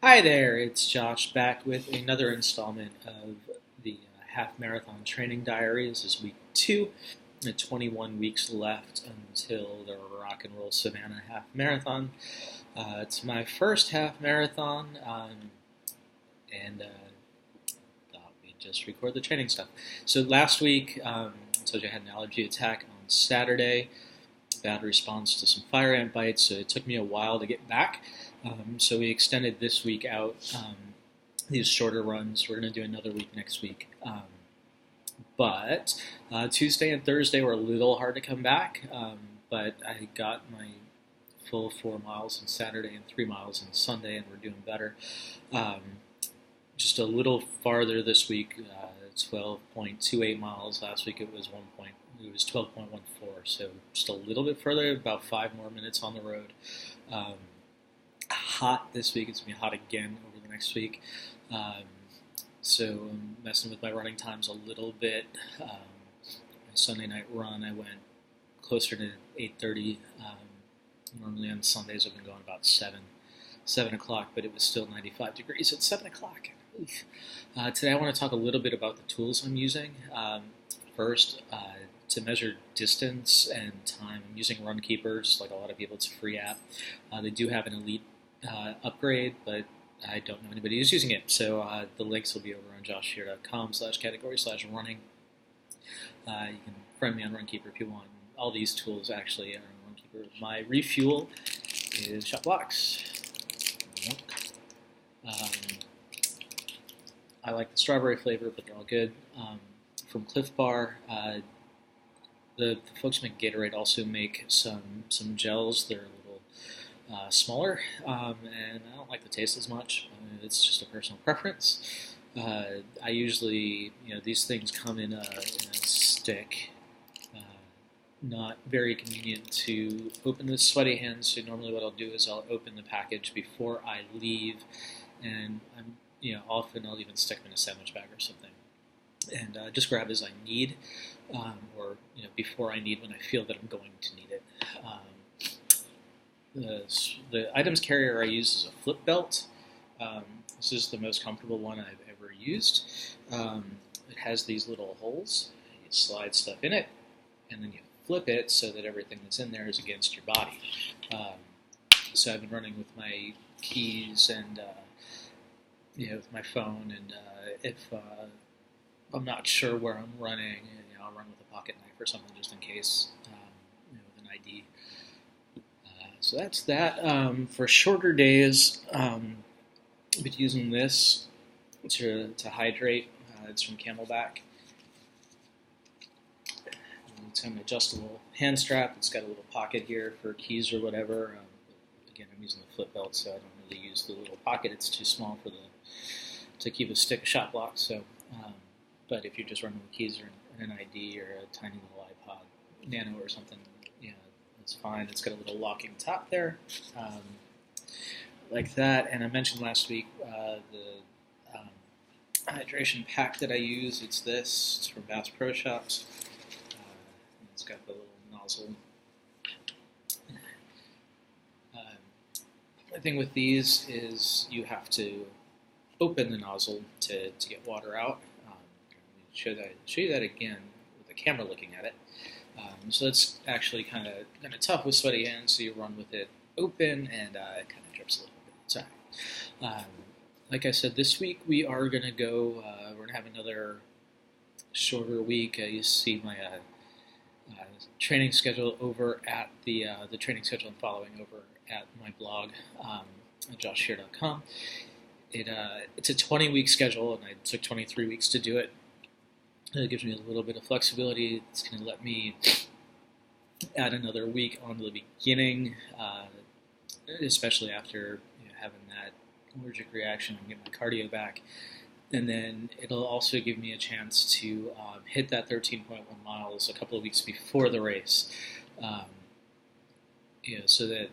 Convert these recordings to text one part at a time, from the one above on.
Hi there, it's Josh back with another installment of the Half Marathon Training Diary. This is week two, 21 weeks left until the Rock and Roll Savannah Half Marathon. It's my first half marathon, and thought we'd just record the training stuff. So last week, I told you I had an allergy attack on Saturday. Bad response to some fire ant bites, so it took me a while to get back. So we extended this week out, these shorter runs. We're going to do another week next week. But Tuesday and Thursday were a little hard to come back, but I got my full 4 miles on Saturday and 3 miles on Sunday, and we're doing better. Um, just a little farther this week, 12.28 miles. Last week it was 12.14, so just a little bit further, about 5 more minutes on the road. Um, Hot this week. It's going to be hot again over the next week. Um, so I'm messing with my running times a little bit. My Sunday night run, I went closer to 8:30. Normally on Sundays I've been going about 7 o'clock, but it was still 95 degrees at 7 o'clock. Today I want to talk a little bit about the tools I'm using. First, to measure distance and time, I'm using Runkeeper, like a lot of people. It's a free app. They do have an elite upgrade, but I don't know anybody who's using it. So the links will be over on joshshear.com/category/running. You can friend me on Runkeeper if you want. All these tools actually are on Runkeeper. My refuel is ShotBlocks. I like the strawberry flavor, but they're all good. From Cliff Bar, the folks who make Gatorade also make some gels. They're a little smaller, and I don't like the taste as much. It's just a personal preference. I usually, these things come in a stick. Not very convenient to open with sweaty hands. So normally, what I'll do is I'll open the package before I leave, and often I'll even stick them in a sandwich bag or something, and just grab as I need, or before I need when I feel that I'm going to need it. The items carrier I use is a flip belt. This is the most comfortable one I've ever used. It has these little holes. You slide stuff in it, and then you flip it so that everything that's in there is against your body. So I've been running with my keys and with my phone, and if I'm not sure where I'm running, I'll run with a pocket knife or something just in case, with an ID. So that's that. For shorter days, I've been using this to hydrate. It's from Camelback. It's an adjustable hand strap. It's got a little pocket here for keys or whatever. Again, I'm using the flip belt, so I don't really use the little pocket. It's too small to keep a stick of ShotBlocks. So, but if you're just running with keys or an ID or a tiny little iPod Nano or something, it's fine. It's got a little locking top there, like that. And I mentioned last week the hydration pack that I use. It's this. It's from Bass Pro Shops. It's got the little nozzle. The thing with these is you have to open the nozzle to get water out. Show you that again with the camera looking at it. So it's actually kind of tough with sweaty hands, so you run with it open, and it kind of drips a little bit. So, like I said, this week we are going to go, we're going to have another shorter week. You see my training schedule over at the training schedule I'm following over at my blog, at joshshear.com. It's a 20-week schedule, and I took 23 weeks to do it. It gives me a little bit of flexibility. It's going to let me add another week on the beginning, especially after having that allergic reaction and get my cardio back. And then it'll also give me a chance to hit that 13.1 miles a couple of weeks before the race, so that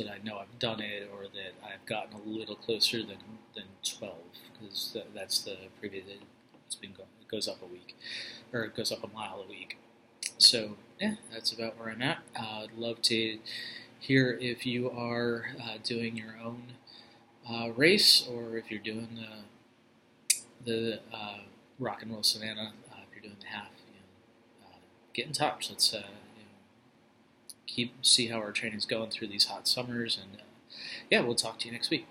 I know I've done it, or that I've gotten a little closer than 12, because that's the previous. It's been going. It goes up a week, or it goes up a mile a week. So yeah, that's about where I'm at. I'd love to hear if you are doing your own race, or if you're doing the Rock and Roll Savannah, if you're doing the half, get in touch. Let's see how our training's going through these hot summers, and yeah, we'll talk to you next week.